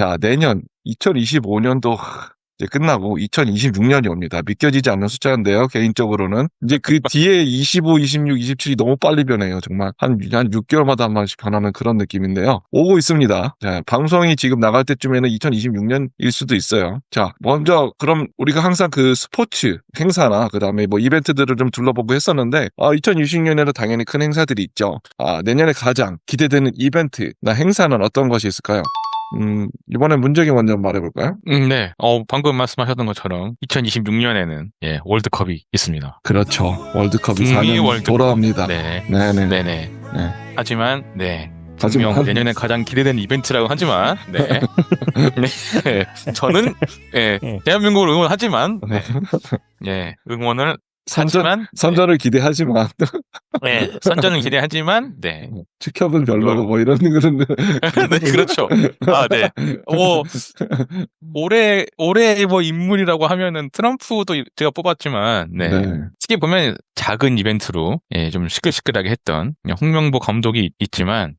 자, 내년 2025년도 이제 끝나고 2026년이 옵니다. 믿겨지지 않는 숫자인데요. 개인적으로는 이제 그 뒤에 25, 26, 27이 너무 빨리 변해요. 정말 한 6개월마다 한 번씩 변하는 그런 느낌인데요. 오고 있습니다. 자, 방송이 지금 나갈 때쯤에는 2026년일 수도 있어요. 자, 먼저 그럼 우리가 항상 그 스포츠 행사나 그다음에 뭐 이벤트들을 좀 둘러보고 했었는데 2026년에는 당연히 큰 행사들이 있죠. 내년에 가장 기대되는 이벤트나 행사는 어떤 것이 있을까요? 이번엔 문제기 먼저 말해볼까요? 네. 방금 말씀하셨던 것처럼 2026년에는 월드컵이 있습니다. 그렇죠. 월드컵이 북미 4년 월드컵. 돌아옵니다. 네. 네네. 네네. 네. 하지만 하지만 분명 내년에 가장 기대되는 이벤트라고 하지만 네. 저는 대한민국을 응원하지만 응원을 선전을 기대하지만 선전을 기대하지만 축협은 별로고 뭐 이런 그런 네, 그렇죠. 네. 올해 뭐 인물이라고 하면은 트럼프도 제가 뽑았지만 특히 보면 작은 이벤트로 좀 시끌시끌하게 했던 홍명보 감독이 있지만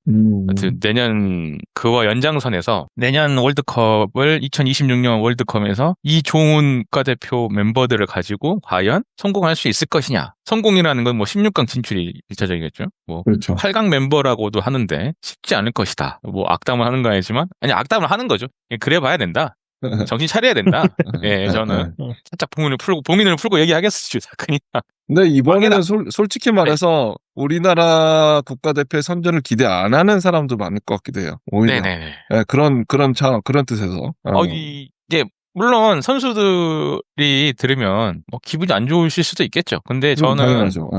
내년 그와 연장선에서 내년 월드컵을 2026년 월드컵에서 이종훈 국가대표 멤버들을 가지고 과연 성공할 수 있을 것이냐. 성공이라는 건 뭐 16강 진출이 1차적이겠죠. 뭐 그렇죠. 8강 멤버라고도 하는데 쉽지 않을 것이다. 뭐 악담을 하는 거 아니지만 악담을 하는 거죠. 그래 봐야 된다. 정신 차려야 된다. 저는 살짝 봉인을 풀고 얘기하겠습니다. 그냥. 근데 이번에는 솔직히 말해서 우리나라 국가대표의 선전을 기대 안 하는 사람도 많을 것 같기도 해요. 오히려. 그런 뜻에서. 이제 물론 선수들이 들으면 뭐 기분이 안 좋으실 수도 있겠죠. 근데 저는 당연하죠.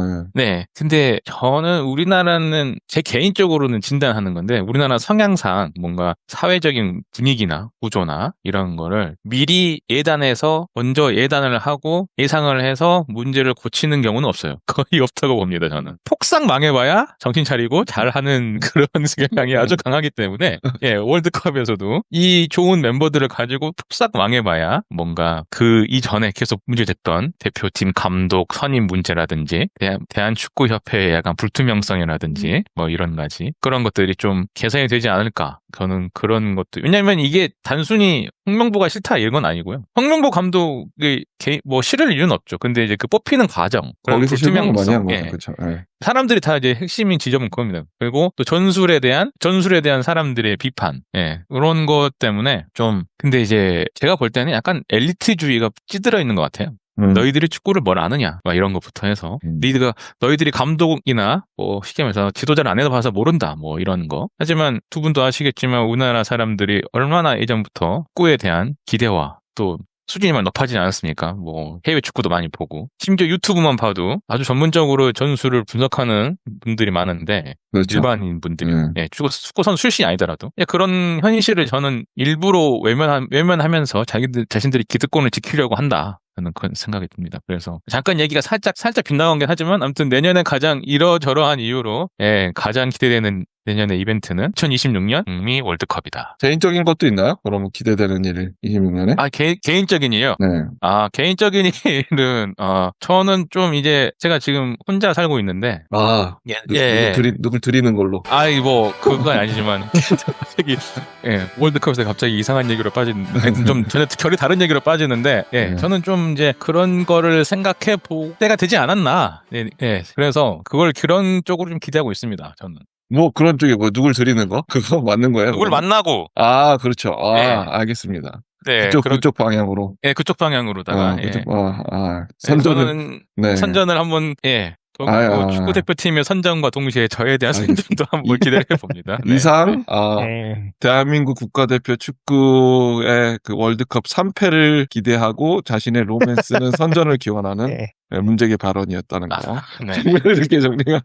근데 저는 우리나라는 제 개인적으로는 진단하는 건데 우리나라 성향상 뭔가 사회적인 분위기나 구조나 이런 거를 미리 예단해서 먼저 예단을 하고 예상을 해서 문제를 고치는 경우는 없어요. 거의 없다고 봅니다. 저는 폭삭 망해봐야 정신 차리고 잘하는 그런 성향이 아주 강하기 때문에 월드컵에서도 이 좋은 멤버들을 가지고 폭삭 망해봐야 뭔가 그 이전에 계속 문제됐던 대표팀 감독 선임 문제라든지 대한축구협회의 약간 불투명성이라든지 뭐 이런 가지 그런 것들이 좀 개선이 되지 않을까. 저는 그런 것도 왜냐면 이게 단순히 홍명보가 싫다 이런 건 아니고요. 홍명보 감독이 뭐 싫을 이유는 없죠. 근데 이제 그 뽑히는 과정 거기서 실망을 많이 한 거죠. 그렇죠. 사람들이 다 이제 핵심인 지점은 그겁니다. 그리고 또 전술에 대한 사람들의 비판 그런 것 때문에 좀 근데 이제 제가 볼 때는 약간 엘리트주의가 찌들어 있는 것 같아요. 너희들이 축구를 뭘 아느냐 막 이런 것부터 해서 너희들이 감독이나 뭐 쉽게 말해서 지도자를 안 해봐서 모른다 뭐 이런 거. 하지만 두 분도 아시겠지만 우리나라 사람들이 얼마나 예전부터 축구에 대한 기대와 또 수준이 많이 높아지지 않았습니까? 뭐 해외 축구도 많이 보고 심지어 유튜브만 봐도 아주 전문적으로 전술을 분석하는 분들이 많은데 그렇죠. 일반인 분들이 축구 선수 출신이 아니더라도 그런 현실을 저는 일부러 외면하면서 자신들이 기득권을 지키려고 한다. 저는 그런 생각이 듭니다. 그래서 잠깐 얘기가 살짝 빗나간긴 하지만 아무튼 내년에 가장 이러저러한 이유로 가장 기대되는 내년의 이벤트는 2026년 북미 월드컵이다. 개인적인 것도 있나요? 그러면 기대되는 일 26년에? 개인적인 일이요? 개인적인 일은 저는 좀 이제 제가 지금 혼자 살고 있는데 누굴 드리는 걸로. 뭐 그건 아니지만 갑자기 월드컵에서 갑자기 이상한 얘기로 좀 전혀 결이 다른 얘기로 빠지는데 저는 좀 이제 그런 거를 생각해 볼 때가 되지 않았나. 그래서 그런 쪽으로 좀 기대하고 있습니다. 저는. 뭐 그런 쪽에 뭐 누굴 드리는 거? 그거 맞는 거예요? 누굴 만나고. 그렇죠. 알겠습니다. 그쪽 방향으로. 그쪽 방향으로다가. 선전을 한번 축구 대표팀의 선전과 동시에 저에 대한 선전도 한번 기대해 봅니다. 이상 대한민국 국가대표 축구의 그 월드컵 3패를 기대하고 자신의 로맨스는 선전을 기원하는 문제기 발언이었다는 거. 이렇게 정리가.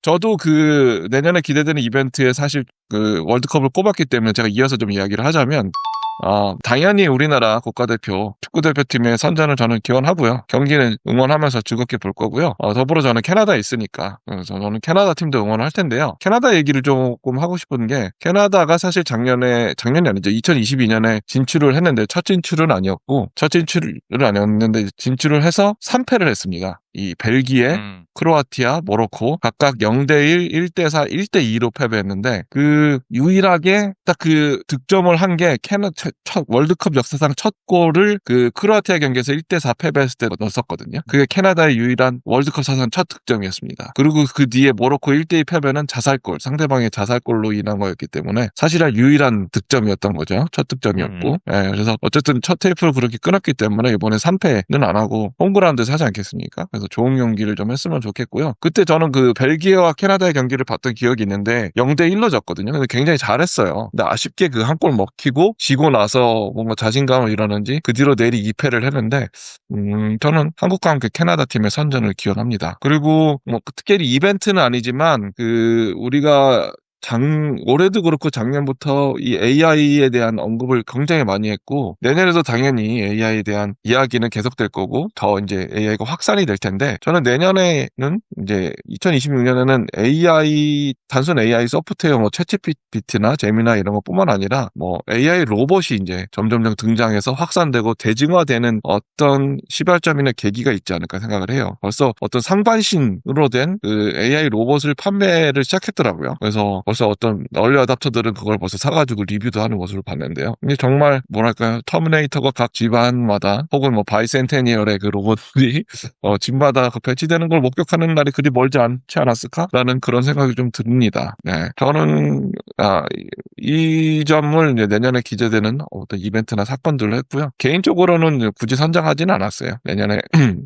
저도 그 내년에 기대되는 이벤트에 사실 그 월드컵을 꼽았기 때문에 제가 이어서 좀 이야기를 하자면 당연히 우리나라 국가대표 축구대표팀의 선전을 저는 기원하고요. 경기는 응원하면서 즐겁게 볼 거고요. 더불어 저는 캐나다에 있으니까 저는 캐나다 팀도 응원을 할 텐데요. 캐나다 얘기를 조금 하고 싶은 게 캐나다가 사실 작년이 아니죠. 2022년에 진출을 했는데 첫 진출은 아니었는데 진출을 해서 3패를 했습니다. 이 벨기에, 크로아티아, 모로코 각각 0대1, 1대4, 1대2로 패배했는데 그 유일하게 딱 그 득점을 한 게 첫 월드컵 역사상 첫 골을 그 크로아티아 경기에서 1대4 패배했을 때 넣었었거든요. 그게 캐나다의 유일한 월드컵 사상 첫 득점이었습니다. 그리고 그 뒤에 모로코 1대2 패배는 자살골, 상대방의 자살골로 인한 거였기 때문에 사실은 유일한 득점이었던 거죠. 첫 득점이었고. 예, 그래서 어쨌든 첫 테이프를 그렇게 끊었기 때문에 이번에 3패는 안 하고 홈그라운드에서 하지 않겠습니까? 그래서 좋은 경기를 좀 했으면 좋겠고요. 그때 저는 그 벨기에와 캐나다의 경기를 봤던 기억이 있는데 0대1로 졌거든요. 근데 굉장히 잘했어요. 근데 아쉽게 그 한 골 먹히고 지고 나서 뭔가 자신감을 잃었는지 그 뒤로 내리 2패를 했는데 저는 한국과 함께 캐나다 팀의 선전을 기원합니다. 그리고 뭐 특별히 이벤트는 아니지만 그 우리가 올해도 그렇고 작년부터 이 AI에 대한 언급을 굉장히 많이 했고, 내년에도 당연히 AI에 대한 이야기는 계속될 거고, 더 이제 AI가 확산이 될 텐데, 저는 내년에는 이제 2026년에는 단순 AI 소프트웨어 뭐 챗GPT나 제미나 이런 것뿐만 아니라 뭐 AI 로봇이 이제 점점점 등장해서 확산되고 대중화되는 어떤 시발점이나 계기가 있지 않을까 생각을 해요. 벌써 어떤 상반신으로 된 그 AI 로봇을 판매를 시작했더라고요. 그래서 벌써 어떤 얼리 어답터들은 그걸 벌써 사가지고 리뷰도 하는 모습을 봤는데요. 이게 정말 뭐랄까요, 터미네이터가 각 집안마다 혹은 뭐 바이센테니얼의 그 로봇이 집마다 그 배치되는 걸 목격하는 날이 그리 멀지 않지 않았을까라는 그런 생각이 좀 듭니다. 네, 저는 이 점을 이제 내년에 기재되는 어떤 이벤트나 사건들로 했고요. 개인적으로는 굳이 선정하지는 않았어요. 내년에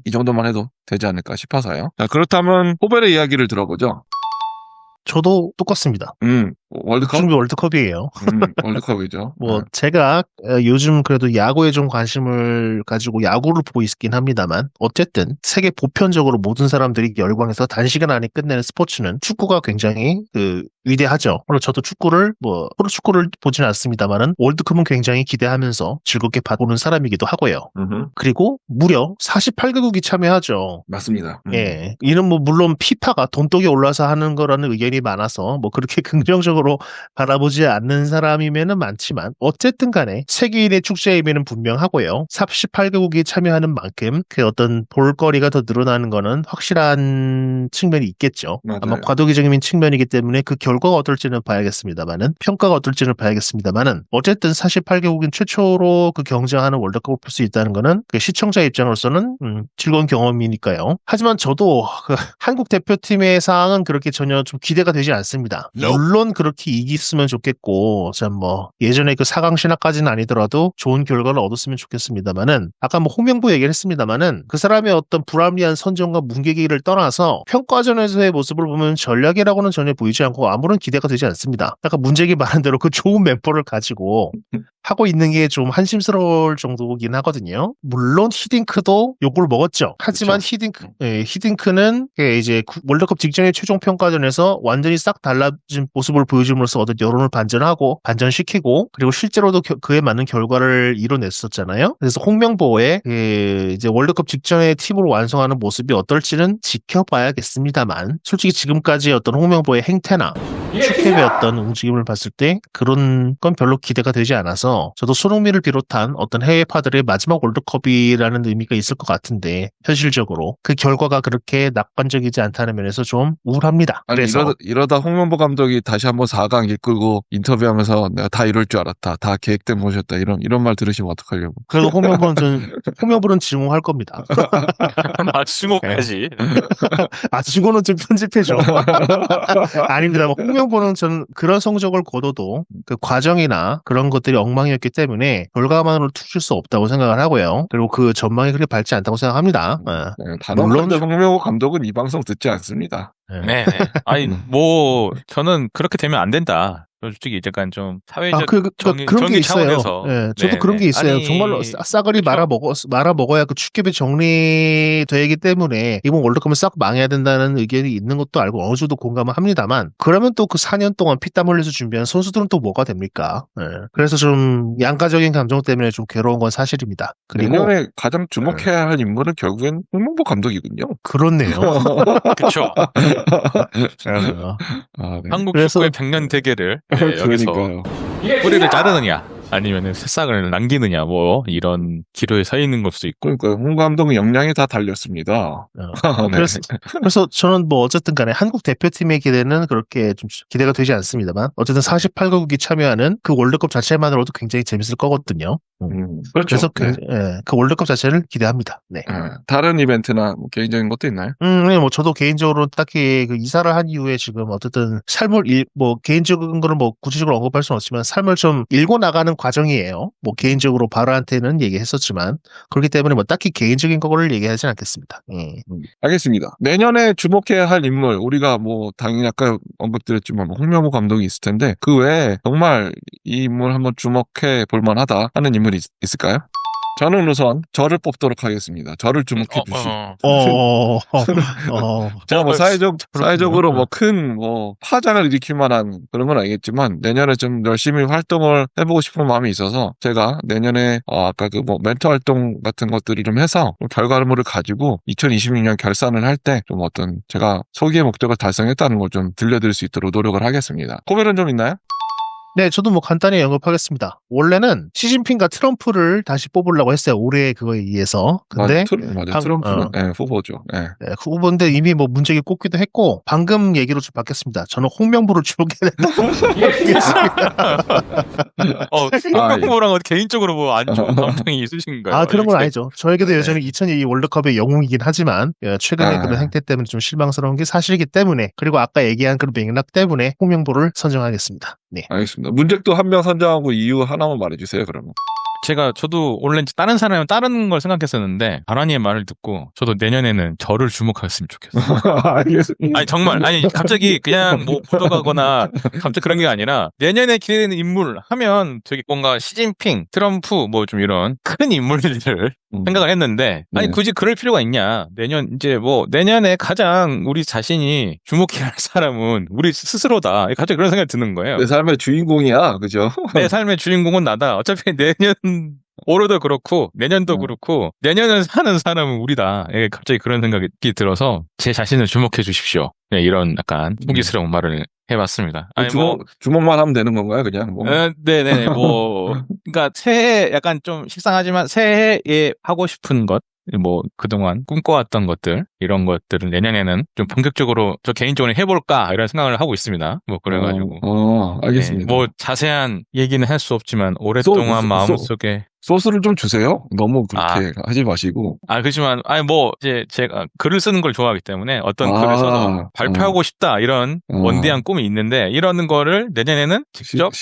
이 정도만 해도 되지 않을까 싶어서요. 자, 그렇다면 호벨의 이야기를 들어보죠. 저도 똑같습니다. 월드컵? 중미 월드컵이에요. 월드컵이죠. 뭐 제가 요즘 그래도 야구에 좀 관심을 가지고 야구를 보고 있긴 합니다만 어쨌든 세계 보편적으로 모든 사람들이 열광해서 단시간 안에 끝내는 스포츠는 축구가 굉장히 위대하죠. 물론 저도 프로축구를 보지는 않습니다만은 월드컵은 굉장히 기대하면서 즐겁게 보는 사람이기도 하고요. 그리고 무려 48개국이 참여하죠. 맞습니다. 예. 이는 뭐 물론 피파가 돈독이 올라서 하는 거라는 의견이 많아서 뭐 그렇게 긍정적으로 바라보지 않는 사람이면은 많지만 어쨌든 간에 세계인의 축제임에는 분명하고요. 48개국이 참여하는 만큼 그 어떤 볼거리가 더 늘어나는 거는 확실한 측면이 있겠죠. 맞아요. 아마 과도기적인 측면이기 때문에 그 결과가 어떨지는 봐야겠습니다만은 평가가 어떨지는 봐야겠습니다만은 어쨌든 48개국인 최초로 그 경쟁하는 월드컵을 볼 수 있다는 거는 그 시청자 입장으로서는 즐거운 경험이니까요. 하지만 저도 그 한국 대표팀의 상황은 그렇게 전혀 좀 기대가 되지 않습니다. 물론 그렇게 이겼으면 좋겠고, 참 뭐 예전에 그 4강 신화까지는 아니더라도 좋은 결과를 얻었으면 좋겠습니다만은 아까 뭐 홍명보 얘기를 했습니다만은 그 사람의 어떤 불합리한 선정과 문계기를 떠나서 평가전에서의 모습을 보면 전략이라고는 전혀 보이지 않고 아무런 기대가 되지 않습니다. 아까 문제기 많은 대로 그 좋은 멤버를 가지고 하고 있는 게 좀 한심스러울 정도긴 하거든요. 물론 히딩크도 욕을 먹었죠. 하지만 그렇죠. 히딩크는 이제 월드컵 직전의 최종 평가전에서 완전히 싹 달라진 모습을 보여줌으로써 어떤 여론을 반전시키고 그리고 실제로도 그에 맞는 결과를 이뤄냈었잖아요. 그래서 홍명보의 이제 월드컵 직전의 팀으로 완성하는 모습이 어떨지는 지켜봐야겠습니다만 솔직히 지금까지 어떤 홍명보의 행태나 축협의 어떤 움직임을 봤을 때 그런 건 별로 기대가 되지 않아서 저도 손흥민을 비롯한 어떤 해외파들의 마지막 월드컵이라는 의미가 있을 것 같은데 현실적으로 그 결과가 그렇게 낙관적이지 않다는 면에서 좀 우울합니다. 아니, 그래서 이러다 홍명보 감독이 다시 한번 4강 이끌고 인터뷰하면서 내가 다 이럴 줄 알았다. 다 계획된 것이었다. 이런 말 들으시면 어떡하려고. 그래도 홍명보는 증오할 겁니다. 증오까지. 증오는 좀 편집해줘. 아닙니다. 홍명보는 저는 그런 성적을 거둬도 그 과정이나 그런 것들이 엉망이었기 때문에 결과만으로 투실 수 없다고 생각을 하고요. 그리고 그 전망이 그렇게 밝지 않다고 생각합니다. 물론 홍명보 감독은 이 방송 듣지 않습니다. 네. 아니 저는 그렇게 되면 안 된다. 솔직히 약간 좀 사회적 그런 게 있어요. 차원에서. 네, 저도 그런 게 있어요. 정말로 싸그리 말아먹어야 그 축협이 정리되기 때문에 이번 월드컵은 싹 망해야 된다는 의견이 있는 것도 알고 어느 정도 공감을 합니다만 그러면 또 그 4년 동안 피땀 흘려서 준비한 선수들은 또 뭐가 됩니까? 그래서 좀 양가적인 감정 때문에 좀 괴로운 건 사실입니다. 그리고 내년에 가장 주목해야 할 인물은 결국엔 홍명보 감독이군요. 그렇네요. 그렇죠. 네. 한국 축구의 100년 대계를 여기서 뿌리를 자르느냐. 아니면은 새싹을 남기느냐, 뭐, 이런 기로에 서 있는 걸 수도 있고. 그러니까 홍 감독의 역량이 다 달렸습니다. 네. 그래서 저는 뭐 어쨌든 간에 한국 대표팀의 기대는 그렇게 좀 기대가 되지 않습니다만 어쨌든 48개국이 참여하는 그 월드컵 자체만으로도 굉장히 재밌을 거거든요. 그렇죠. 그래서 그 월드컵 자체를 기대합니다. 네. 다른 이벤트나 뭐 개인적인 것도 있나요? 네, 뭐 저도 개인적으로 딱히 그 이사를 한 이후에 지금 어쨌든 뭐 개인적인 거는 뭐 구체적으로 언급할 수는 없지만 삶을 좀 일고 나가는 과정이에요. 뭐 개인적으로 바로한테는 얘기했었지만 그렇기 때문에 뭐 딱히 개인적인 거를 얘기하진 않겠습니다. 알겠습니다. 내년에 주목해야 할 인물, 우리가 뭐 당연히 아까 언급드렸지만 뭐 홍명보 감독이 있을 텐데 그 외에 정말 이 인물 한번 주목해 볼 만하다 하는 인물이 있을까요? 저는 우선 저를 뽑도록 하겠습니다. 저를 주목해 주시죠. 제가 뭐 사회적으로 뭐 큰 파장을 일으킬 만한 그런 건 아니겠지만 내년에 좀 열심히 활동을 해보고 싶은 마음이 있어서 제가 내년에 아까 그 뭐 멘토 활동 같은 것들을 좀 해서 좀 결과물을 가지고 2026년 결산을 할 때 좀 어떤 제가 소기의 목적을 달성했다는 걸 좀 들려드릴 수 있도록 노력을 하겠습니다. 코벨은 좀 있나요? 네, 저도 뭐 간단히 언급하겠습니다. 원래는 시진핑과 트럼프를 다시 뽑으려고 했어요. 올해 그거에 의해서. 근데 맞아요. 트럼프는 후보죠. 네, 그 후보인데 이미 뭐 문제가 꼽기도 했고 방금 얘기로 좀 바뀌었습니다. 저는 홍명보를 주목해야 된다. 홍명보랑 개인적으로 뭐 안 좋은 감정이 있으신가요? 그런 건 아니죠. 저에게도 여전히 2002 월드컵의 영웅이긴 하지만 최근에 그런 행태 때문에 좀 실망스러운 게 사실이기 때문에 그리고 아까 얘기한 그런 맥락 때문에 홍명보를 선정하겠습니다. 네. 알겠습니다. 문책도 한 명 선정하고 이유 하나만 말해주세요, 그러면. 저도 원래 다른 사람은 다른 걸 생각했었는데, 바라니의 말을 듣고, 저도 내년에는 저를 주목했으면 좋겠어요. 알겠습니다. 아니, 정말, 갑자기 그냥 뭐, 묻어가거나, 갑자기 그런 게 아니라, 내년에 기대되는 인물 하면 되게 뭔가 시진핑, 트럼프, 뭐 좀 이런 큰 인물들을 생각을 했는데, 아니, 굳이 그럴 필요가 있냐. 내년에 가장 우리 자신이 주목해야 할 사람은 우리 스스로다. 갑자기 그런 생각이 드는 거예요. 내 삶의 주인공이야, 그죠? 내 삶의 주인공은 나다. 어차피 올해도 그렇고 내년도 그렇고 내년을 사는 사람은 우리다. 갑자기 그런 생각이 들어서 제 자신을 주목해 주십시오. 네, 이런 약간 호기스러운 말을 해봤습니다. 아니 주목만 하면 되는 건가요, 그냥? 네네. 그러니까 새해 약간 좀 식상하지만 새해에 하고 싶은 것. 뭐 그동안 꿈꿔왔던 것들 이런 것들을 내년에는 좀 본격적으로 저 개인적으로 해볼까 이런 생각을 하고 있습니다. 뭐 그래가지고 알겠습니다. 뭐 자세한 얘기는 할 수 없지만 오랫동안 마음속에 소스를 좀 주세요. 너무 그렇게 하지 마시고. 그렇지만 제가 글을 쓰는 걸 좋아하기 때문에 어떤 글을 써서 발표하고 싶다 이런 원대한 꿈이 있는데 이런 거를 내년에는 직접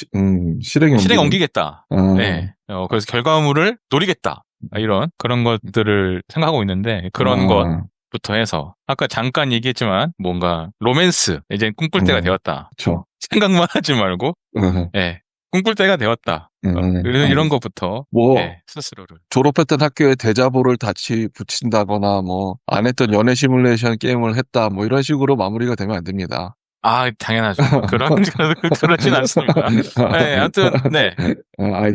실행에 옮기겠다. 네. 그래서 결과물을 노리겠다. 이런 그런 것들을 생각하고 있는데 그런 것부터 해서 아까 잠깐 얘기했지만 뭔가 로맨스 이제 꿈꿀 때가 되었다. 그쵸. 생각만 하지 말고 꿈꿀 때가 되었다. 이런 것부터 스스로를 졸업했던 학교에 대자보를 같이 붙인다거나 뭐 안 했던 연애 시뮬레이션 게임을 했다 뭐 이런 식으로 마무리가 되면 안 됩니다. 당연하죠. 그렇진 않습니다. 아무튼,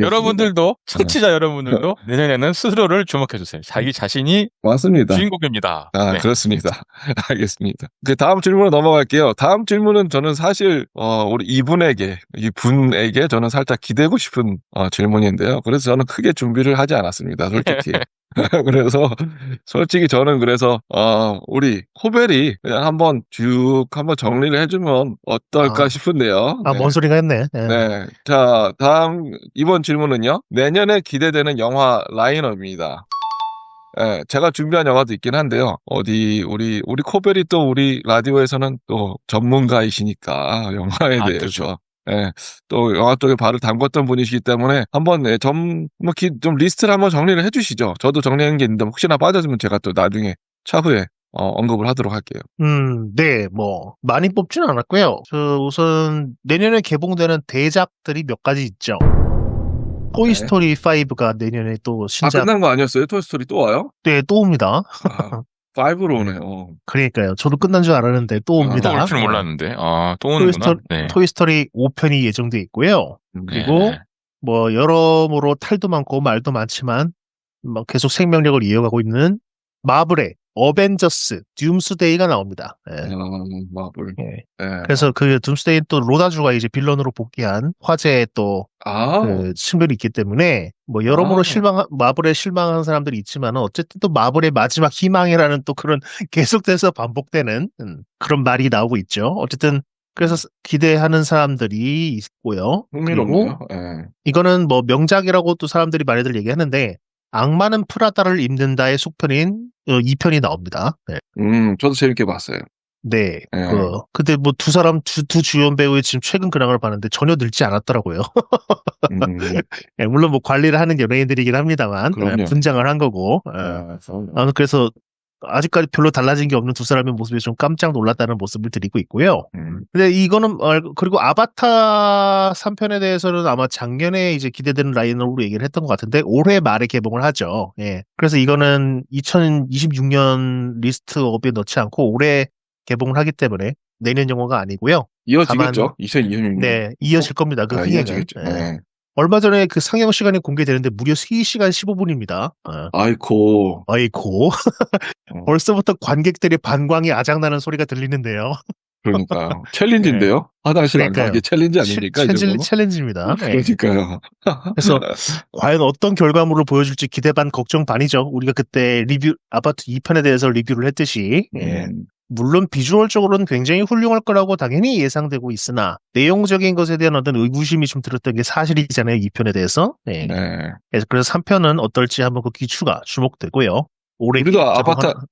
여러분들도, 청취자 여러분들도 내년에는 스스로를 주목해주세요. 자기 자신이 맞습니다. 주인공입니다. 그렇습니다. 알겠습니다. 다음 질문으로 넘어갈게요. 다음 질문은 저는 사실, 우리 이분에게 저는 살짝 기대고 싶은 질문인데요. 그래서 저는 크게 준비를 하지 않았습니다. 솔직히. 그래서 솔직히 저는 우리 코벨이 그냥 한번 정리를 해주면 어떨까 싶은데요. 뭔 소리가 했네. 네. 자, 이번 질문은요. 내년에 기대되는 영화 라인업입니다. 제가 준비한 영화도 있긴 한데요. 우리 코벨이 또 우리 라디오에서는 또 전문가이시니까 영화에 대해서. 또 영화 쪽에 발을 담궜던 분이시기 때문에 한번 좀 리스트를 한번 정리를 해주시죠. 저도 정리한 게 있는데 혹시나 빠져주면 제가 또 나중에 차후에 언급을 하도록 할게요. 네, 뭐 많이 뽑지는 않았고요. 우선 내년에 개봉되는 대작들이 몇 가지 있죠. 토이스토리 5가 내년에 또 신작. 끝난 거 아니었어요? 토이스토리 또 와요? 네, 또 옵니다. 5로 오네요. 그러니까요. 저도 끝난 줄 알았는데 또 옵니다. 또 올 줄 몰랐는데. 또 오는구나. 토이스토리 5편이 예정돼 있고요. 그리고 뭐 여러모로 탈도 많고 말도 많지만 계속 생명력을 이어가고 있는 마블의 어벤져스 둠스데이가 나옵니다. 예. 마블. 예. 예. 그래서 그 둠스데이 또 로다주가 이제 빌런으로 복귀한 화제의 또 아, 그 측면이 있기 때문에 뭐 여러모로 마블에 실망한 사람들이 있지만 어쨌든 또 마블의 마지막 희망이라는 또 그런 계속돼서 반복되는 그런 말이 나오고 있죠. 어쨌든 그래서 기대하는 사람들이 있고요. 그리고 흥미롭네요. 예. 이거는 뭐 명작이라고 또 사람들이 많이들 얘기하는데 악마는 프라다를 입는다의 속편인 2편이 나옵니다. 네. 저도 재밌게 봤어요. 네. 예. 근데 뭐 두 주연 배우의 지금 최근 근황을 봤는데 전혀 늙지 않았더라고요. 음, 예, 물론 뭐 관리를 하는 연예인들이긴 합니다만 그럼요. 분장을 한 거고. 그래서 아직까지 별로 달라진 게 없는 두 사람의 모습에 좀 깜짝 놀랐다는 모습을 드리고 있고요. 근데 이거는 그리고 아바타 3편에 대해서는 아마 작년에 이제 기대되는 라인으로 얘기를 했던 것 같은데 올해 말에 개봉을 하죠. 예. 그래서 이거는 2026년 리스트업에 넣지 않고 올해 개봉을 하기 때문에 내년 영화가 아니고요. 이어지겠죠? 2026년. 네, 이어질 겁니다. 그 흥행은. 이어지겠죠. 예. 네. 얼마 전에 그 상영 시간이 공개되는데 무려 3시간 15분입니다. 아이고. 아이고. 벌써부터 관객들의 반광이 아작나는 소리가 들리는데요. 그러니까요. 챌린지인데요? 화장실 안 가기 챌린지 아닙니까? 이 정도면? 챌린지입니다. 네. 그러니까요. 그래서 과연 어떤 결과물을 보여줄지 기대 반 걱정 반이죠. 우리가 그때 아파트 2편에 대해서 리뷰를 했듯이. 예. 물론 비주얼적으로는 굉장히 훌륭할 거라고 당연히 예상되고 있으나 내용적인 것에 대한 어떤 의구심이 좀 들었던 게 사실이잖아요. 2편에 대해서. 네. 그래서 3편은 어떨지 한번 그 추가 주목되고요. 우리도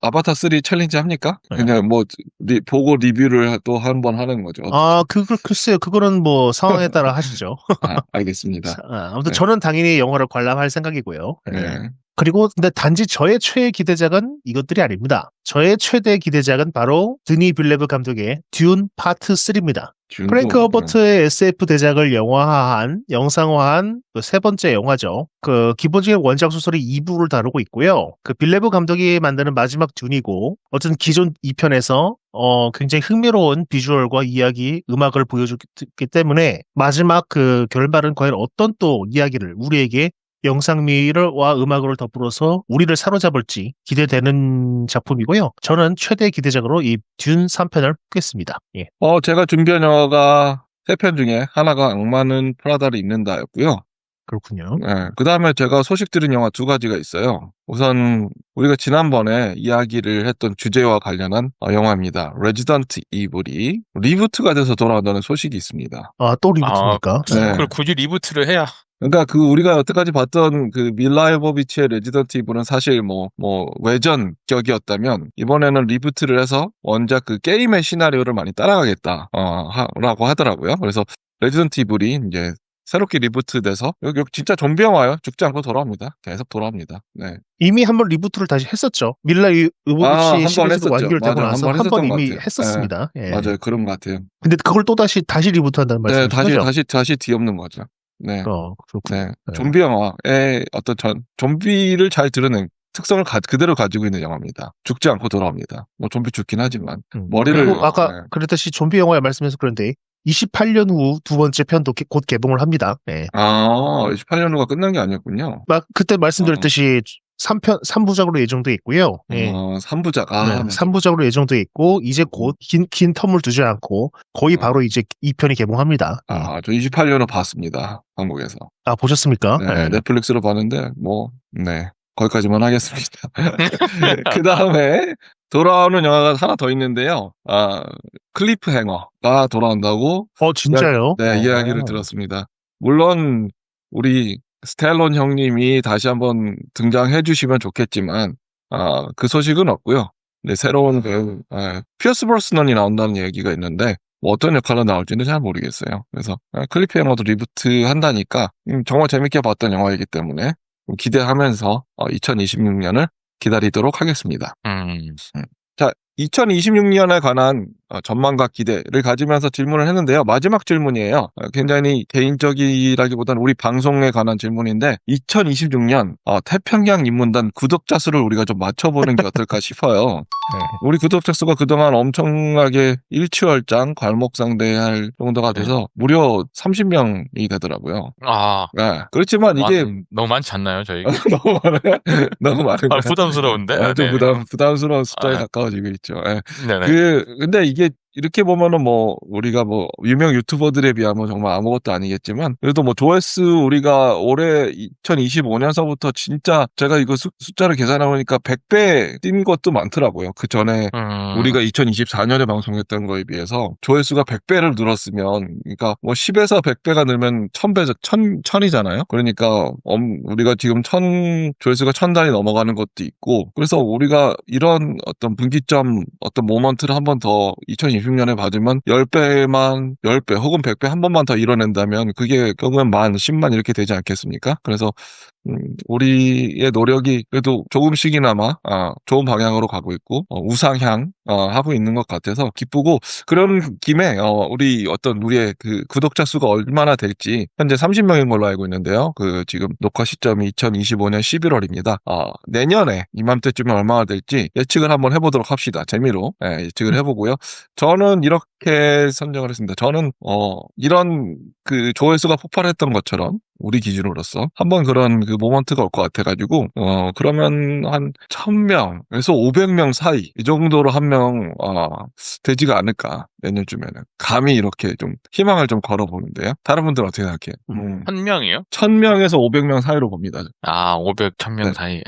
아바타 3 챌린지 합니까? 네. 그냥 뭐 보고 리뷰를 또 한 번 하는 거죠. 글쎄요. 그거는 뭐 상황에 따라 하시죠. 알겠습니다. 아무튼 저는 당연히 영화를 관람할 생각이고요. 네. 그리고 근데 단지 저의 최애 기대작은 이것들이 아닙니다. 저의 최대 기대작은 바로 드니 빌레브 감독의 듄 파트 3입니다. 프랭크 허버트의 SF 대작을 영상화한 그 세 번째 영화죠. 그 기본적인 원작 소설의 2부를 다루고 있고요. 그 빌레브 감독이 만드는 마지막 듄이고 어쨌든 기존 2편에서 굉장히 흥미로운 비주얼과 이야기, 음악을 보여줬기 때문에 마지막 그 결말은 과연 어떤 또 이야기를 우리에게 영상미와 음악으로 더불어서 우리를 사로잡을지 기대되는 작품이고요. 저는 최대 기대작으로 이 듄 3편을 뽑겠습니다. 예. 제가 준비한 영화가 3편 중에 하나가 악마는 프라다를 입는다였고요. 그렇군요. 네, 그 다음에 제가 소식 들은 영화 2가지가 있어요. 우선 우리가 지난번에 이야기를 했던 주제와 관련한 영화입니다. 레지던트 이블이 리부트가 돼서 돌아온다는 소식이 있습니다. 또 리부트입니까? 네. 그걸 굳이 리부트를 해야. 그러니까 우리가 여태까지 봤던 그 밀라 요보비치의 레지던트 이블은 사실 뭐 외전격이었다면 이번에는 리부트를 해서 원작 그 게임의 시나리오를 많이 따라가겠다 라고 하더라고요. 그래서 레지던트 이블이 이제 새롭게 리부트돼서 여기 진짜 좀비 영화요. 죽지 않고 돌아옵니다. 계속 돌아옵니다. 네. 이미 한번 리부트를 다시 했었죠. 밀라 요보비치 시리즈가 완결되고 나서 한 번 이미 했었습니다. 네. 예. 맞아요. 그런 것 같아요. 근데 그걸 또 다시 리부트한다는 말씀이시죠? 네, 다시 뒤엎는 거죠. 네. 그렇군요. 네. 좀비 영화의 어떤 좀비를 잘 드러낸 특성을 그대로 가지고 있는 영화입니다. 죽지 않고 돌아옵니다. 뭐 좀비 죽긴 하지만 머리를 그리고 아까 그랬듯이 좀비 영화에 말씀해서 그런데 28년 후 두 번째 편도 곧 개봉을 합니다. 네. 28년 후가 끝난 게 아니었군요. 그때 말씀드렸듯이 3부작으로 예정돼 있고요. 네. 3부작. 네, 3부작으로 예정돼 있고 이제 곧 긴 텀을 두지 않고 거의 바로 이제 2편이 개봉합니다. 저 28년을 봤습니다. 한국에서. 보셨습니까? 네, 넷플릭스로 봤는데 네. 거기까지만 하겠습니다. 그 다음에 돌아오는 영화가 하나 더 있는데요. 클리프 행어가 돌아온다고. 진짜요? 네, 이야기를 들었습니다. 물론 우리 스텔론 형님이 다시 한번 등장해 주시면 좋겠지만 그 소식은 없고요. 네, 새로운 배우 피어스 브로스넌이 나온다는 얘기가 있는데 뭐 어떤 역할로 나올지는 잘 모르겠어요. 그래서 클리프 행어도 리부트 한다니까 정말 재밌게 봤던 영화이기 때문에 기대하면서 2026년을 기다리도록 하겠습니다. 자, 2026년에 관한 전망과 기대를 가지면서 질문을 했는데요. 마지막 질문이에요. 굉장히 개인적이라기보다는 우리 방송에 관한 질문인데 2026년 태평양 입문단 구독자 수를 우리가 좀 맞춰보는 게 어떨까 싶어요. 우리 구독자 수가 그동안 엄청나게 일취월장 괄목상대할 정도가 돼서 무려 30명이 되더라고요. 아, 네. 그렇지만 이게 너무 많지 않나요, 저희? 너무 많아요. 너무 많은 부담스러운데? 좀 네. 부담스러운 숫자에 아, 가까워지고 있죠. 예. 네네. 근데 이게 이렇게 보면은 우리가 유명 유튜버들에 비하면 정말 아무것도 아니겠지만, 그래도 조회수 우리가 올해 2025년서부터 진짜 제가 이거 숫자를 계산해보니까 100배 뛴 것도 많더라고요. 그 전에 우리가 2024년에 방송했던 거에 비해서 조회수가 100배를 늘었으면, 그러니까 10에서 100배가 늘면 1000배, 1000이잖아요? 그러니까, 우리가 지금 조회수가 1000단이 넘어가는 것도 있고, 그래서 우리가 이런 어떤 분기점, 어떤 모먼트를 한 번 더 2026년에 받으면 10배 혹은 100배 한 번만 더 이뤄낸다면 그게 결국엔 10만 이렇게 되지 않겠습니까? 그래서 우리의 노력이 그래도 조금씩이나마 좋은 방향으로 가고 있고 우상향 하고 있는 것 같아서 기쁘고, 그런 김에 우리의 그 구독자 수가 얼마나 될지 현재 30명인 걸로 알고 있는데요. 그 지금 녹화 시점이 2025년 11월입니다. 내년에 이맘때쯤에 얼마나 될지 예측을 한번 해보도록 합시다. 재미로 예측을 해보고요. 저는 이렇게 선정을 했습니다. 저는 이런 그 조회수가 폭발했던 것처럼 우리 기준으로서 한번 그런 그 모먼트가 올 것 같아가지고 그러면 한 1000명에서 500명 사이 이 정도로 한 명 되지가 않을까, 내년쯤에는. 감히 이렇게 좀 희망을 좀 걸어보는데요. 다른 분들은 어떻게 생각해요? 1000명이요? 1000명에서 500명 사이로 봅니다. 500, 1000명 네. 사이.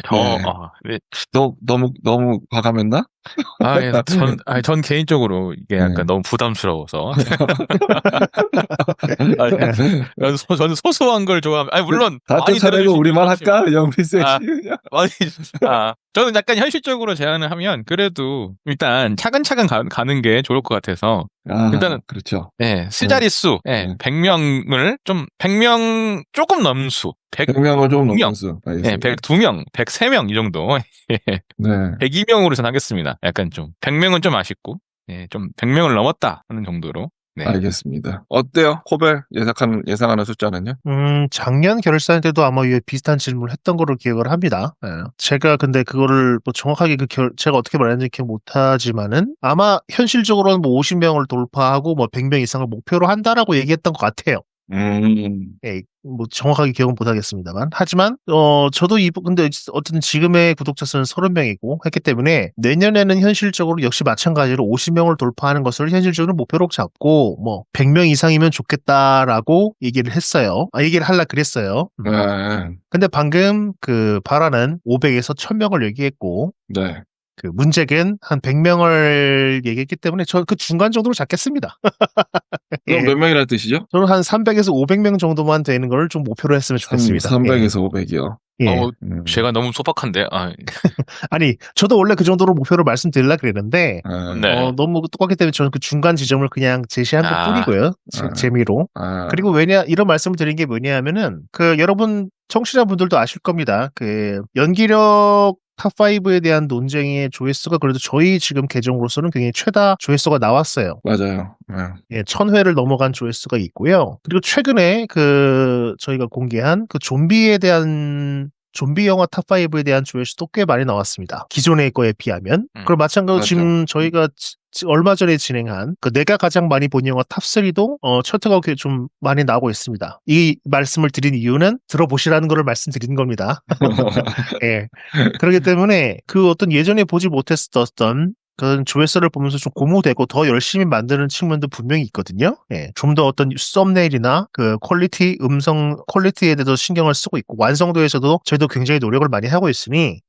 네. 너무 과감했나? 전 개인적으로 이게 약간 네. 너무 부담스러워서. 저는 소소한 걸 좋아합니다. 물론. 다 쫓아내고 우리만 할까? 영피스 아, 저는 약간 현실적으로 제안을 하면 그래도 일단 차근차근 가는 게 좋을 것 같아서. 일단은 그렇죠. 수자릿수 100명 조금 넘는 수. 100명을 좀 100명. 넘는 수. 알겠습니다. 102명, 103명 이 정도. 네. 102명으로 전 하겠습니다. 약간 좀 100명은 좀 아쉽고 좀 100명을 넘었다 하는 정도로. 네. 알겠습니다. 어때요? 코벨 예상하는 숫자는요? 작년 결산 때도 아마 이 비슷한 질문을 했던 거로 기억을 합니다. 제가 근데 그거를 정확하게 제가 어떻게 말했는지 기억 못하지만은 아마 현실적으로는 50명을 돌파하고 100명 이상을 목표로 한다라고 얘기했던 것 같아요. 정확하게 기억은 못하겠습니다만. 하지만, 저도 근데 어쨌든 지금의 구독자 수는 30명이고 했기 때문에 내년에는 현실적으로 역시 마찬가지로 50명을 돌파하는 것을 현실적으로 목표로 잡고, 100명 이상이면 좋겠다라고 얘기를 했어요. 얘기를 하려고 그랬어요. 근데 방금 그 바라는 500에서 1000명을 얘기했고, 네. 그 문잭은 한 100명을 얘기했기 때문에 저 그 중간 정도로 잡겠습니다. 그럼 몇 명이라는 뜻이죠? 저는 한 300에서 500명 정도만 되는 걸 좀 목표로 했으면 좋겠습니다. 300에서 500이요. 제가 너무 소박한데. 아니, 저도 원래 그 정도로 목표를 말씀드리려고 그랬는데, 네. 너무 똑같기 때문에 저는 그 중간 지점을 그냥 제시한 것 뿐이고요. 재미로. 그리고 이런 말씀을 드린 게 뭐냐면은, 여러분, 청취자분들도 아실 겁니다. 연기력 탑5에 대한 논쟁의 조회수가 그래도 저희 지금 계정으로서는 굉장히 최다 조회수가 나왔어요. 맞아요. 1000회를 넘어간 조회수가 있고요. 그리고 최근에 저희가 공개한 좀비 영화 탑5에 대한 조회수도 꽤 많이 나왔습니다. 기존의 거에 비하면. 그리고 마찬가지로 지금 저희가 얼마 전에 진행한 내가 가장 많이 본 영화 탑3도 차트가 좀 많이 나오고 있습니다. 이 말씀을 드린 이유는 들어보시라는 거를 말씀드린 겁니다. 그렇기 때문에 어떤 예전에 보지 못했었던 그런 조회수를 보면서 좀 고무되고 더 열심히 만드는 측면도 분명히 있거든요. 좀 더 어떤 썸네일이나 음성 퀄리티에 대해서 신경을 쓰고 있고 완성도에서도 저희도 굉장히 노력을 많이 하고 있으니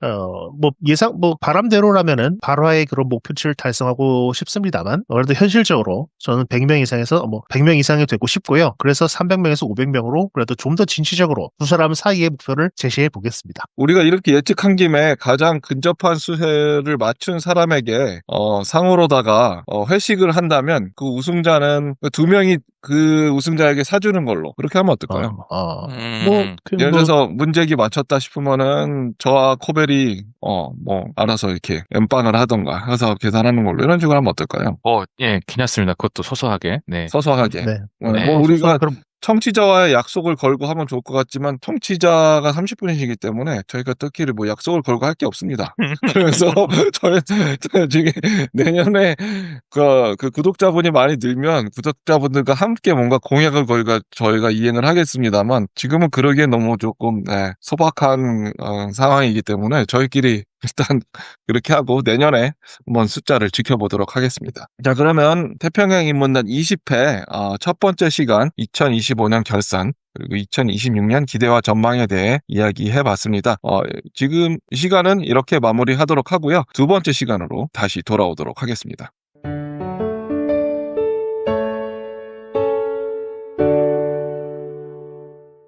바람대로라면은 발화의 그런 목표치를 달성하고 싶습니다만 그래도 현실적으로 저는 100명 이상에서 100명 이상이 되고 싶고요. 그래서 300명에서 500명으로 그래도 좀 더 진취적으로 두 사람 사이의 목표를 제시해 보겠습니다. 우리가 이렇게 예측한 김에 가장 근접한 수혜를 맞춘 사람에게 상으로다가 회식을 한다면 그 우승자는 두 명이 그 우승자에게 사주는 걸로 그렇게 하면 어떨까요? 예를 들어서 문제기 맞췄다 싶으면은 저와 코벨이 알아서 이렇게 엠빵을 하던가 해서 계산하는 걸로 이런 식으로 하면 어떨까요? 예, 괜찮습니다. 그것도 소소하게. 네. 소소하게. 네. 네. 우리가 그럼 청취자와의 약속을 걸고 하면 좋을 것 같지만 청취자가 30분이시기 때문에 저희가 특히 뭐 약속을 걸고 할 게 없습니다. 그래서 저희 지금 내년에 그 구독자분이 많이 늘면 구독자분들과 함께 뭔가 공약을 저희가 이행을 하겠습니다만 지금은 그러기에 너무 조금 소박한 상황이기 때문에 저희끼리 일단 그렇게 하고 내년에 한번 숫자를 지켜보도록 하겠습니다. 자, 그러면 태평양 인문단 20회 첫 번째 시간 2025년 결산 그리고 2026년 기대와 전망에 대해 이야기해봤습니다. 지금 이 시간은 이렇게 마무리하도록 하고요. 두 번째 시간으로 다시 돌아오도록 하겠습니다.